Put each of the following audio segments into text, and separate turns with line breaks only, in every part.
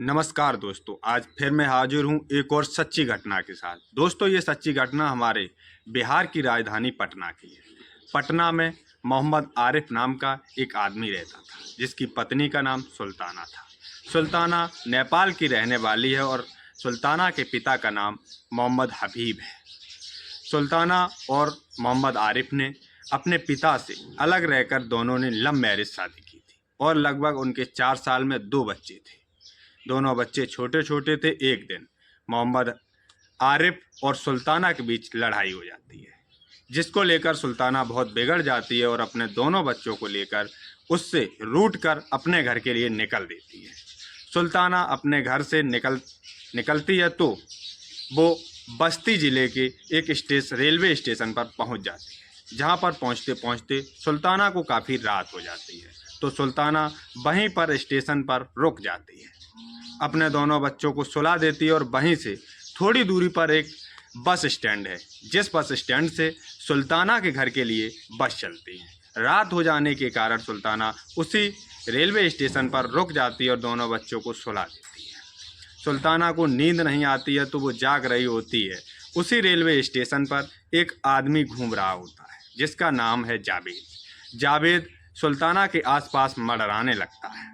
नमस्कार दोस्तों, आज फिर मैं हाजिर हूँ एक और सच्ची घटना के साथ। दोस्तों, ये सच्ची घटना हमारे बिहार की राजधानी पटना की है। पटना में मोहम्मद आरिफ नाम का एक आदमी रहता था, जिसकी पत्नी का नाम सुल्ताना था। सुल्ताना नेपाल की रहने वाली है और सुल्ताना के पिता का नाम मोहम्मद हबीब है। सुल्ताना और मोहम्मद आरिफ ने अपने पिता से अलग रहकर दोनों ने लव मैरिज शादी की थी और लगभग उनके 4 साल में 2 बच्चे थे। दोनों बच्चे छोटे छोटे थे। एक दिन मोहम्मद आरिफ और सुल्ताना के बीच लड़ाई हो जाती है, जिसको लेकर सुल्ताना बहुत बिगड़ जाती है और अपने दोनों बच्चों को लेकर उससे रूठ कर अपने घर के लिए निकल देती है। सुल्ताना अपने घर से निकलती है तो वो बस्ती ज़िले के एक रेलवे स्टेशन पर पहुंच जाती है, जहां पर पहुंचते पहुंचते सुल्ताना को काफ़ी रात हो जाती है। तो सुल्ताना वहीं पर स्टेशन पर रुक जाती है, अपने दोनों बच्चों को सुला देती है और वहीं से थोड़ी दूरी पर एक बस स्टैंड है, जिस बस स्टैंड से सुल्ताना के घर के लिए बस चलती है। रात हो जाने के कारण सुल्ताना उसी रेलवे स्टेशन पर रुक जाती है और दोनों बच्चों को सुला देती है। सुल्ताना को नींद नहीं आती है तो वो जाग रही होती है। उसी रेलवे स्टेशन पर एक आदमी घूम रहा होता है, जिसका नाम है जावेद। जावेद सुल्ताना के आसपास मंडराने लगता है,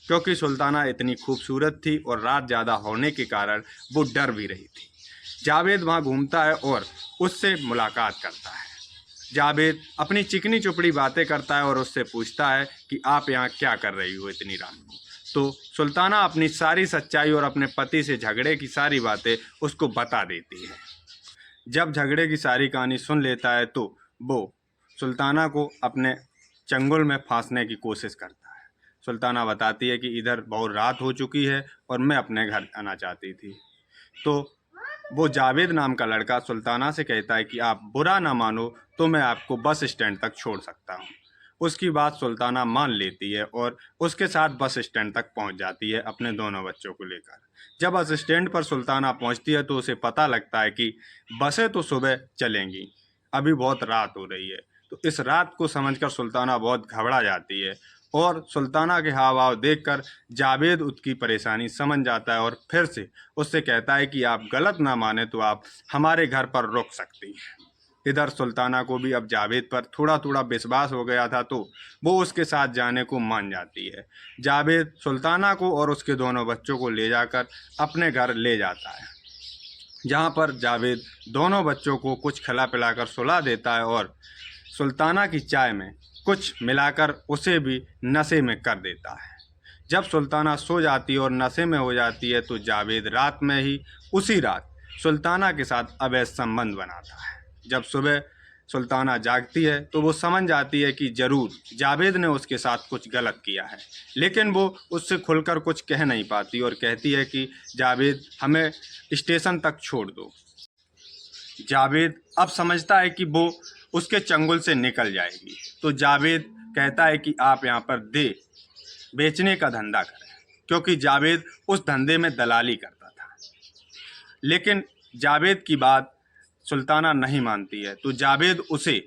क्योंकि सुल्ताना इतनी खूबसूरत थी और रात ज़्यादा होने के कारण वो डर भी रही थी। जावेद वहाँ घूमता है और उससे मुलाकात करता है। जावेद अपनी चिकनी चुपड़ी बातें करता है और उससे पूछता है कि आप यहाँ क्या कर रही हो इतनी रात को। तो सुल्ताना अपनी सारी सच्चाई और अपने पति से झगड़े की सारी बातें उसको बता देती है। जब झगड़े की सारी कहानी सुन लेता है तो वो सुल्ताना को अपने चंगुल में फांसने की कोशिश करता है। सुल्ताना बताती है कि इधर बहुत रात हो चुकी है और मैं अपने घर आना चाहती थी। तो वो जावेद नाम का लड़का सुल्ताना से कहता है कि आप बुरा ना मानो तो मैं आपको बस स्टैंड तक छोड़ सकता हूँ। उसकी बात सुल्ताना मान लेती है और उसके साथ बस स्टैंड तक पहुँच जाती है अपने दोनों बच्चों को लेकर। जब बस स्टैंड पर सुल्ताना पहुँचती है तो उसे पता लगता है कि बसें तो सुबह चलेंगी, अभी बहुत रात हो रही है। तो इस रात को समझकर सुल्ताना बहुत घबरा जाती है और सुल्ताना के हाव भाव देखकर जावेद उसकी परेशानी समझ जाता है और फिर से उससे कहता है कि आप गलत ना माने तो आप हमारे घर पर रुक सकती हैं। इधर सुल्ताना को भी अब जावेद पर थोड़ा थोड़ा विश्वास हो गया था, तो वो उसके साथ जाने को मान जाती है। जावेद सुल्ताना को और उसके दोनों बच्चों को ले जाकर अपने घर ले जाता है, जहाँ पर जावेद दोनों बच्चों को कुछ खिला पिलाकर सुला देता है और सुल्ताना की चाय में कुछ मिलाकर उसे भी नशे में कर देता है। जब सुल्ताना सो जाती है और नशे में हो जाती है तो जावेद रात में ही उसी रात सुल्ताना के साथ अवैध संबंध बनाता है। जब सुबह सुल्ताना जागती है तो वो समझ जाती है कि ज़रूर जावेद ने उसके साथ कुछ गलत किया है, लेकिन वो उससे खुलकर कुछ कह नहीं पाती और कहती है कि जावेद हमें स्टेशन तक छोड़ दो। जावेद अब समझता है कि वो उसके चंगुल से निकल जाएगी, तो जावेद कहता है कि आप यहाँ पर बेचने का धंधा करें, क्योंकि जावेद उस धंधे में दलाली करता था। लेकिन जावेद की बात सुल्ताना नहीं मानती है, तो जावेद उसे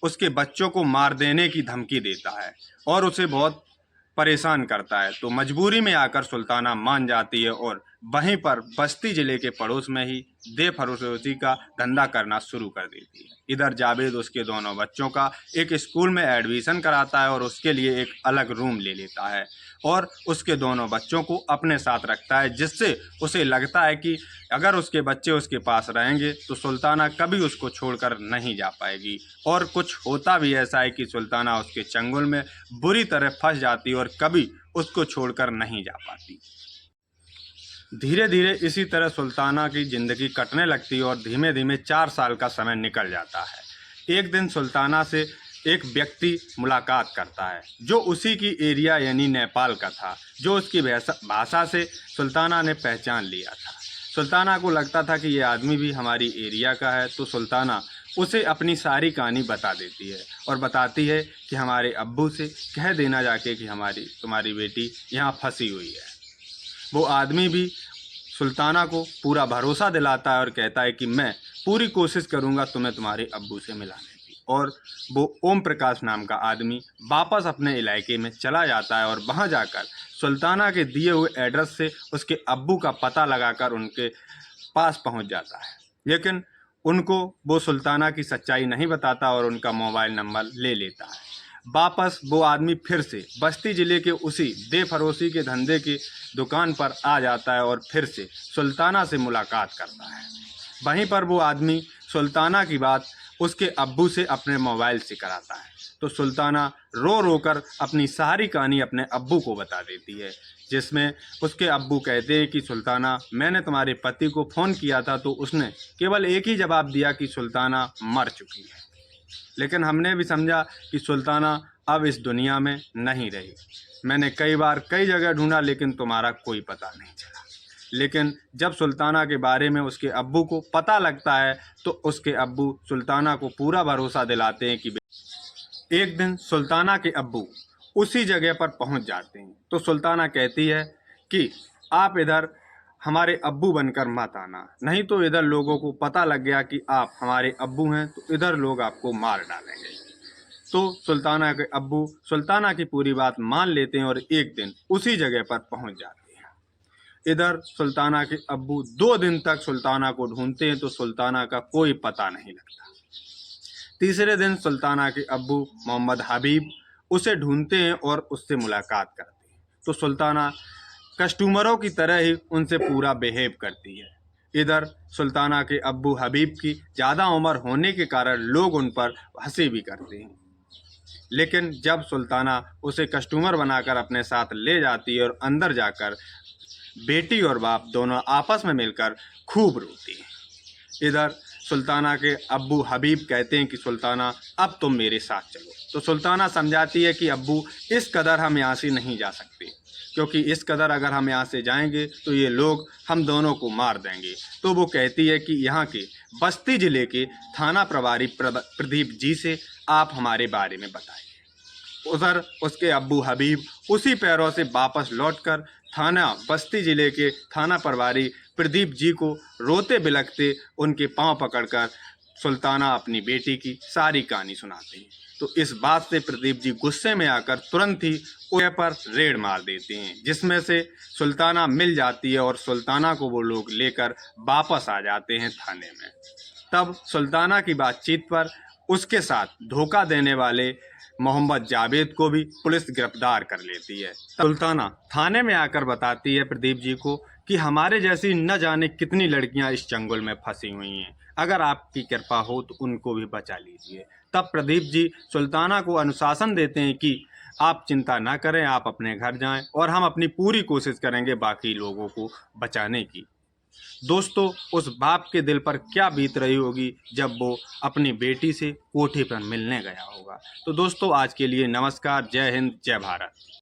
उसके बच्चों को मार देने की धमकी देता है और उसे बहुत परेशान करता है। तो मजबूरी में आकर सुल्ताना मान जाती है और वहीं पर बस्ती ज़िले के पड़ोस में ही फरोशी का धंधा करना शुरू कर देती है। इधर जावेद उसके दोनों बच्चों का एक स्कूल में एडमिशन कराता है और उसके लिए एक अलग रूम ले लेता है और उसके दोनों बच्चों को अपने साथ रखता है, जिससे उसे लगता है कि अगर उसके बच्चे उसके पास रहेंगे तो सुल्ताना कभी उसको छोड़कर नहीं जा पाएगी। और कुछ होता भी ऐसा है कि सुल्ताना उसके चंगुल में बुरी तरह फंस जाती और कभी उसको छोड़कर नहीं जा पाती। धीरे धीरे इसी तरह सुल्ताना की ज़िंदगी कटने लगती है और धीमे धीमे 4 साल का समय निकल जाता है। एक दिन सुल्ताना से एक व्यक्ति मुलाकात करता है जो उसी की एरिया यानी नेपाल का था, जो उसकी भाषा से सुल्ताना ने पहचान लिया था। सुल्ताना को लगता था कि ये आदमी भी हमारी एरिया का है, तो सुल्ताना उसे अपनी सारी कहानी बता देती है और बताती है कि हमारे अब्बू से कह देना जाके कि तुम्हारी बेटी यहाँ फंसी हुई है। वो आदमी भी सुल्ताना को पूरा भरोसा दिलाता है और कहता है कि मैं पूरी कोशिश करूँगा तुम्हें तुम्हारे अब्बू से मिलाने की। और वो ओम प्रकाश नाम का आदमी वापस अपने इलाके में चला जाता है और वहाँ जाकर सुल्ताना के दिए हुए एड्रेस से उसके अब्बू का पता लगाकर उनके पास पहुँच जाता है। लेकिन उनको वो सुल्ताना की सच्चाई नहीं बताता और उनका मोबाइल नंबर ले लेता है। वापस वो आदमी फिर से बस्ती ज़िले के उसी बेफरोशी के धंधे की दुकान पर आ जाता है और फिर से सुल्ताना से मुलाकात करता है। वहीं पर वो आदमी सुल्ताना की बात उसके अब्बू से अपने मोबाइल से कराता है, तो सुल्ताना रो रो कर अपनी सारी कहानी अपने अब्बू को बता देती है, जिसमें उसके अब्बू कहते हैं कि सुल्ताना, मैंने तुम्हारे पति को फ़ोन किया था तो उसने केवल एक ही जवाब दिया कि सुल्ताना मर चुकी है। लेकिन हमने भी समझा कि सुल्ताना अब इस दुनिया में नहीं रही। मैंने कई बार कई जगह ढूंढा लेकिन तुम्हारा कोई पता नहीं चला। लेकिन जब सुल्ताना के बारे में उसके अब्बू को पता लगता है तो उसके अब्बू सुल्ताना को पूरा भरोसा दिलाते हैं कि एक दिन सुल्ताना के अब्बू उसी जगह पर पहुंच जाते हैं। तो सुल्ताना कहती है कि आप इधर हमारे अब्बू बनकर मत आना, नहीं तो इधर लोगों को पता लग गया कि आप हमारे अब्बू हैं तो इधर लोग आपको मार डालेंगे। तो सुल्ताना के अब्बू सुल्ताना की पूरी बात मान लेते हैं और एक दिन उसी जगह पर पहुंच जाते हैं। इधर सुल्ताना के अब्बू 2 दिन तक सुल्ताना को ढूंढते हैं तो सुल्ताना का कोई पता नहीं लगता। तीसरे दिन सुल्ताना के अब्बू मोहम्मद हबीब उसे ढूंढते हैं और उससे मुलाकात करते हैं। तो सुल्ताना कस्टमरों की तरह ही उनसे पूरा बिहेव करती है। इधर सुल्ताना के अब्बू हबीब की ज़्यादा उम्र होने के कारण लोग उन पर हंसी भी करते हैं। लेकिन जब सुल्ताना उसे कस्टमर बनाकर अपने साथ ले जाती है और अंदर जाकर बेटी और बाप दोनों आपस में मिलकर खूब रोती हैं। इधर सुल्ताना के अब्बू हबीब कहते हैं कि सुल्ताना, अब तुम मेरे साथ चलो। तो सुल्ताना समझाती है कि अब्बू, इस कदर हम यहाँ से नहीं जा सकते, क्योंकि इस कदर अगर हम यहाँ से जाएंगे तो ये लोग हम दोनों को मार देंगे। तो वो कहती है कि यहाँ के बस्ती ज़िले के थाना प्रभारी प्रदीप जी से आप हमारे बारे में बताइए। उधर उसके अब्बू हबीब उसी पैरों से वापस लौटकर थाना बस्ती ज़िले के थाना प्रभारी प्रदीप जी को रोते बिलखते उनके पांव पकड़कर सुल्ताना अपनी बेटी की सारी कहानी सुनाते हैं। तो इस बात से प्रदीप जी गुस्से में आकर तुरंत ही उस पर रेड मार देते हैं, जिसमें से सुल्ताना मिल जाती है और सुल्ताना को वो लोग लेकर वापस आ जाते हैं थाने में। तब सुल्ताना की बातचीत पर उसके साथ धोखा देने वाले मोहम्मद जावेद को भी पुलिस गिरफ्तार कर लेती है। सुल्ताना थाने में आकर बताती है प्रदीप जी को कि हमारे जैसी न जाने कितनी लड़कियां इस चंगुल में फंसी हुई हैं, अगर आपकी कृपा हो तो उनको भी बचा लीजिए। तब प्रदीप जी सुल्ताना को अनुशासन देते हैं कि आप चिंता ना करें, आप अपने घर जाएं और हम अपनी पूरी कोशिश करेंगे बाकी लोगों को बचाने की। दोस्तों, उस बाप के दिल पर क्या बीत रही होगी जब वो अपनी बेटी से कोठी पर मिलने गया होगा। तो दोस्तों, आज के लिए नमस्कार, जय हिंद, जय भारत।